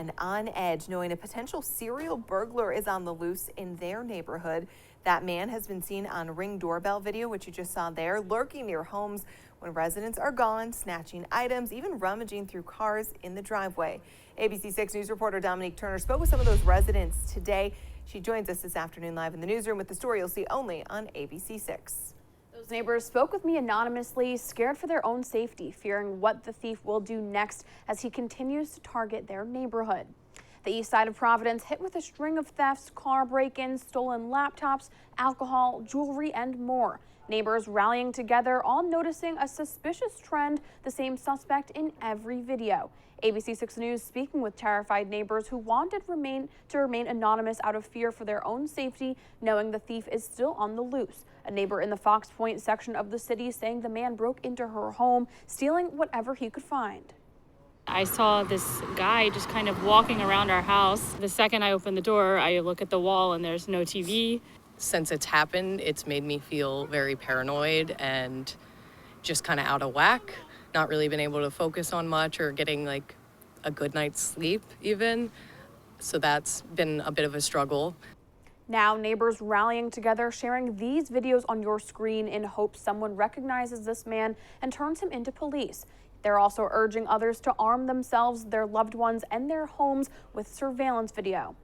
and on edge, knowing a potential serial burglar is on the loose in their neighborhood. That man has been seen on Ring doorbell video, which you just saw there, lurking near homes when residents are gone, snatching items, even rummaging through cars in the driveway. ABC 6 News reporter Dominique Turner spoke with some of those residents today. She joins us this afternoon live in the newsroom with the story you'll see only on ABC 6. Those neighbors spoke with me anonymously, scared for their own safety, fearing what the thief will do next as he continues to target their neighborhood. The east side of Providence hit with a string of thefts, car break-ins, stolen laptops, alcohol, jewelry, and more. Neighbors rallying together, all noticing a suspicious trend, the same suspect in every video. ABC 6 News speaking with terrified neighbors who wanted to remain anonymous out of fear for their own safety, knowing the thief is still on the loose. A neighbor in the Fox Point section of the city saying the man broke into her home, stealing whatever he could find. I saw this guy just kind of walking around our house. The second I opened the door, I look at the wall and there's no TV. Since it's happened, it's made me feel very paranoid and just kind of out of whack. Not really been able to focus on much or getting like a good night's sleep even. So that's been a bit of a struggle. Now neighbors rallying together, sharing these videos on your screen in hopes someone recognizes this man and turns him into police. They're also urging others to arm themselves, their loved ones, and their homes with surveillance video.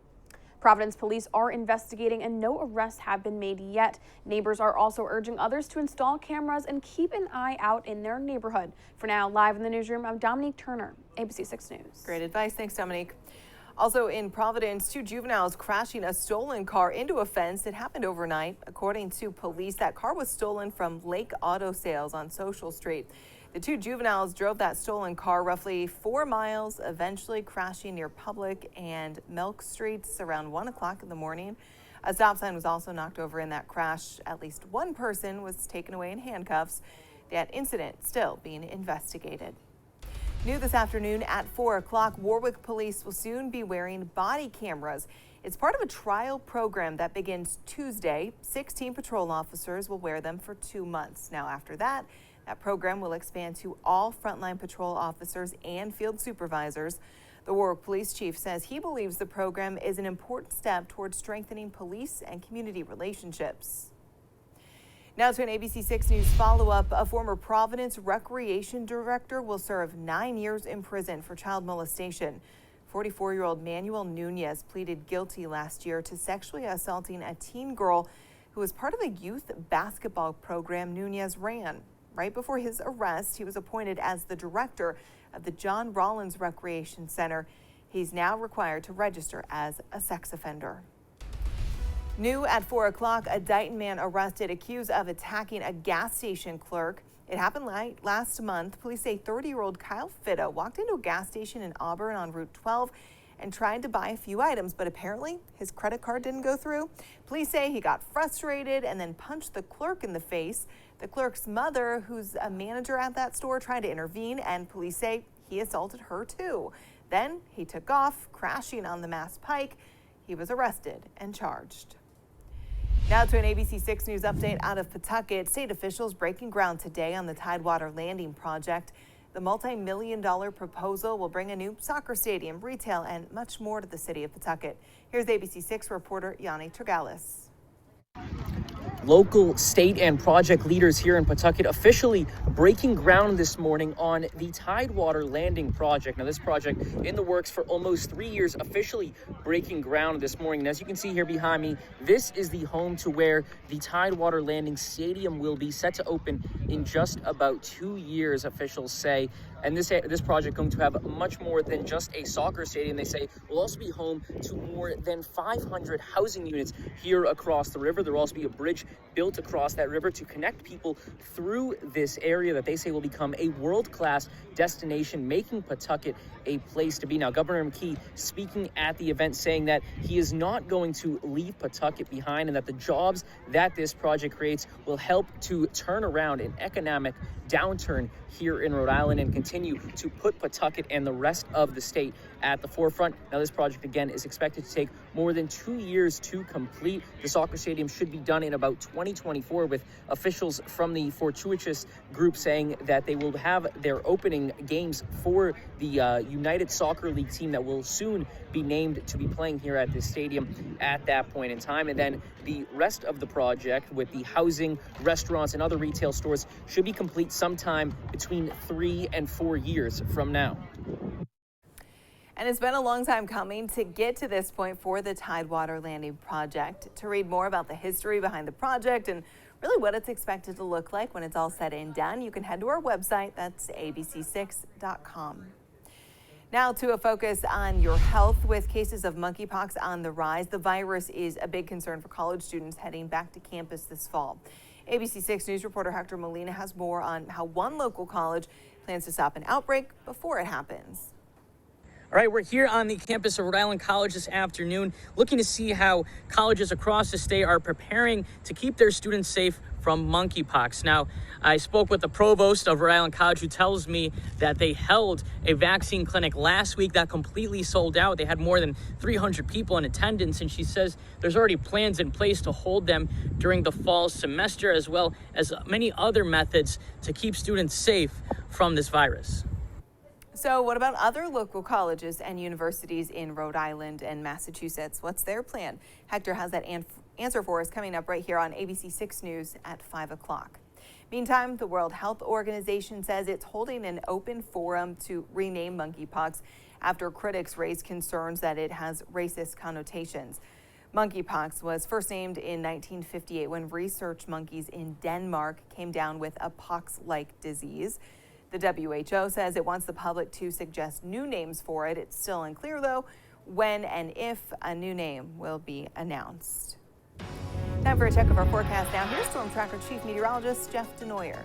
Providence police are investigating and no arrests have been made yet. Neighbors are also urging others to install cameras and keep an eye out in their neighborhood. For now, live in the newsroom, I'm Dominique Turner, ABC 6 News. Great advice. Thanks, Dominique. Also in Providence, 2 juveniles crashing a stolen car into a fence. It happened overnight. According to police, that car was stolen from Lake Auto Sales on Social Street. The 2 juveniles drove that stolen car roughly 4 miles, eventually crashing near Public and Milk Streets around 1 o'clock in the morning. A stop sign was also knocked over in that crash. At least one person was taken away in handcuffs. That incident still being investigated. New this afternoon at 4 o'clock, Warwick police will soon be wearing body cameras. It's part of a trial program that begins Tuesday. 16 patrol officers will wear them for 2 months. Now after that program will expand to all frontline patrol officers and field supervisors. The Warwick Police Chief says he believes the program is an important step towards strengthening police and community relationships. Now to an ABC 6 News follow-up. A former Providence Recreation Director will serve 9 years in prison for child molestation. 44-year-old Manuel Nunez pleaded guilty last year to sexually assaulting a teen girl who was part of a youth basketball program Nunez ran. Right before his arrest, he was appointed as the director of the John Rollins Recreation Center. He's now required to register as a sex offender. New at 4 o'clock, a Dayton man arrested accused of attacking a gas station clerk. It happened last month. Police say 30-year-old Kyle Fitta walked into a gas station in Auburn on Route 12 and tried to buy a few items, but apparently his credit card didn't go through. Police say he got frustrated and then punched the clerk in the face. The clerk's mother, who's a manager at that store, tried to intervene, and police say he assaulted her too. Then he took off, crashing on the Mass Pike. He was arrested and charged. Now to an ABC 6 News update out of Pawtucket. State officials breaking ground today on the Tidewater landing project. The multi-million-dollar proposal will bring a new soccer stadium, retail, and much more to the city of Pawtucket. Here's ABC 6 reporter Yanni Tregalis. Local, state, and project leaders here in Pawtucket officially breaking ground this morning on the Tidewater Landing project. Now, this project in the works for almost 3 years, officially breaking ground this morning. And as you can see here behind me, this is the home to where the Tidewater Landing Stadium will be, set to open in just about 2 years, officials say. And this project going to have much more than just a soccer stadium. They say will also be home to more than 500 housing units here across the river. There will also be a bridge built across that river to connect people through this area that they say will become a world-class destination, making Pawtucket a place to be. Now, Governor McKee speaking at the event saying that he is not going to leave Pawtucket behind and that the jobs that this project creates will help to turn around an economic downturn here in Rhode Island and continue to put Pawtucket and the rest of the state at the forefront. Now, this project, again, is expected to take more than 2 years to complete. The soccer stadium should be done in about 2024, with officials from the Fortuitous group saying that they will have their opening games for the United Soccer League team that will soon be named to be playing here at this stadium at that point in time. And then the rest of the project with the housing, restaurants, and other retail stores should be complete sometime between 3 and 4 years from now. And it's been a long time coming to get to this point for the Tidewater Landing project. To read more about the history behind the project and really what it's expected to look like when it's all said and done, you can head to our website. That's abc6.com. Now to a focus on your health. With cases of monkeypox on the rise, the virus is a big concern for college students heading back to campus this fall. ABC 6 News reporter Hector Molina has more on how one local college plans to stop an outbreak before it happens. All right, we're here on the campus of Rhode Island College this afternoon, looking to see how colleges across the state are preparing to keep their students safe from monkeypox. Now, I spoke with the provost of Rhode Island College, who tells me that they held a vaccine clinic last week that completely sold out. They had more than 300 people in attendance, and she says there's already plans in place to hold them during the fall semester, as well as many other methods to keep students safe from this virus. So what about other local colleges and universities in Rhode Island and Massachusetts? What's their plan? Hector has that answer for us coming up right here on ABC 6 News at 5 o'clock. Meantime, the World Health Organization says it's holding an open forum to rename monkeypox after critics raised concerns that it has racist connotations. Monkeypox was first named in 1958 when research monkeys in Denmark came down with a pox-like disease. The WHO says it wants the public to suggest new names for it. It's still unclear, though, when and if a new name will be announced. Time for a check of our forecast now. Here's Storm Tracker Chief Meteorologist Jeff Denoyer.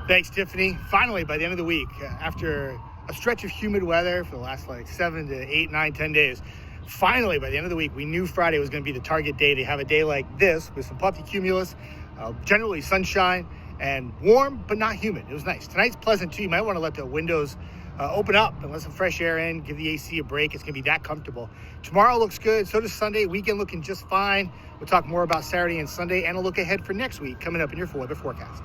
Thanks, Tiffany. Finally, by the end of the week, after a stretch of humid weather for the last 7 to 8, 9, 10 days, finally, by the end of the week, we knew Friday was going to be the target day to have a day like this with some puffy cumulus, generally sunshine, and warm but not humid. It was nice. Tonight's pleasant too. You might want to let the windows open up and let some fresh air in, give the AC a break. It's gonna be that comfortable. Tomorrow looks good, so does Sunday. Weekend looking just fine. We'll talk more about Saturday and Sunday and a look ahead for next week coming up in your weather forecast.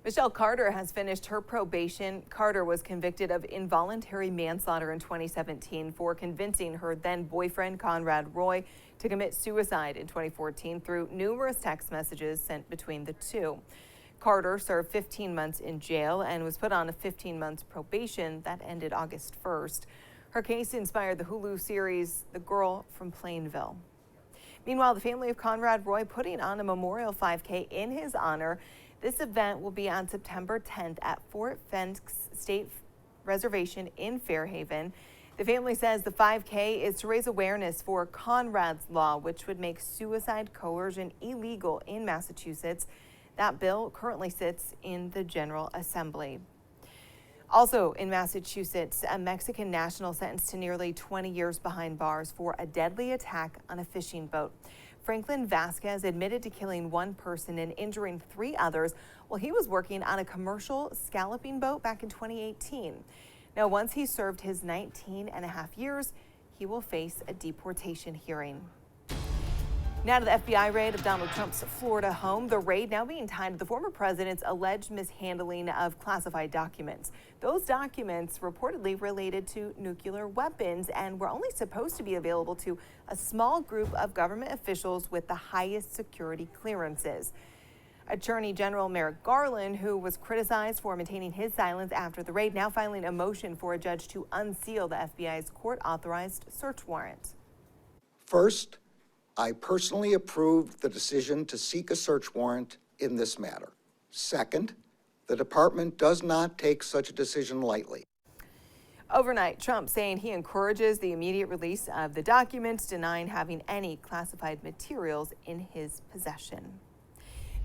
Michelle Carter has finished her probation. Carter was convicted of involuntary manslaughter in 2017 for convincing her then boyfriend Conrad Roy to commit suicide in 2014 through numerous text messages sent between the two. Carter served 15 months in jail and was put on a 15-month probation that ended August 1st. Her case inspired the Hulu series The Girl from Plainville. Meanwhile, the family of Conrad Roy putting on a memorial 5K in his honor. This event will be on September 10th at Fort Fenix State Reservation in Fairhaven. The family says the 5K is to raise awareness for Conrad's Law, which would make suicide coercion illegal in Massachusetts. That bill currently sits in the General Assembly. Also in Massachusetts, a Mexican national sentenced to nearly 20 years behind bars for a deadly attack on a fishing boat. Franklin Vasquez admitted to killing one person and injuring 3 others while he was working on a commercial scalloping boat back in 2018. Now, once he served his 19.5 years, he will face a deportation hearing. Now to the FBI raid of Donald Trump's Florida home. The raid now being tied to the former president's alleged mishandling of classified documents. Those documents reportedly related to nuclear weapons and were only supposed to be available to a small group of government officials with the highest security clearances. Attorney General Merrick Garland, who was criticized for maintaining his silence after the raid, now filing a motion for a judge to unseal the FBI's court-authorized search warrant. First, I personally approved the decision to seek a search warrant in this matter. Second, the department does not take such a decision lightly. Overnight, Trump saying he encourages the immediate release of the documents, denying having any classified materials in his possession.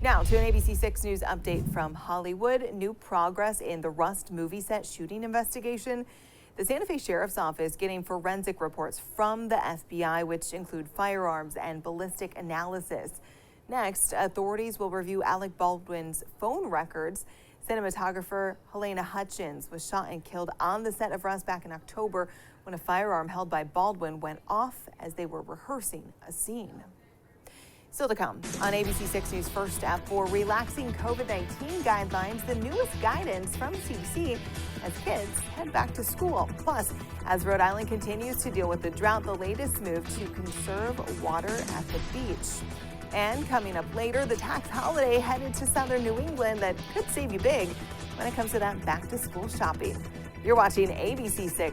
Now to an ABC 6 News update from Hollywood. New progress in the Rust movie set shooting investigation. The Santa Fe Sheriff's Office getting forensic reports from the FBI, which include firearms and ballistic analysis. Next, authorities will review Alec Baldwin's phone records. Cinematographer Helena Hutchins was shot and killed on the set of Rust back in October when a firearm held by Baldwin went off as they were rehearsing a scene. Still to come on ABC 6 News First Step for relaxing COVID-19 guidelines, the newest guidance from CDC as kids head back to school. Plus, as Rhode Island continues to deal with the drought, the latest move to conserve water at the beach. And coming up later, the tax holiday headed to southern New England that could save you big when it comes to that back to school shopping. You're watching ABC 6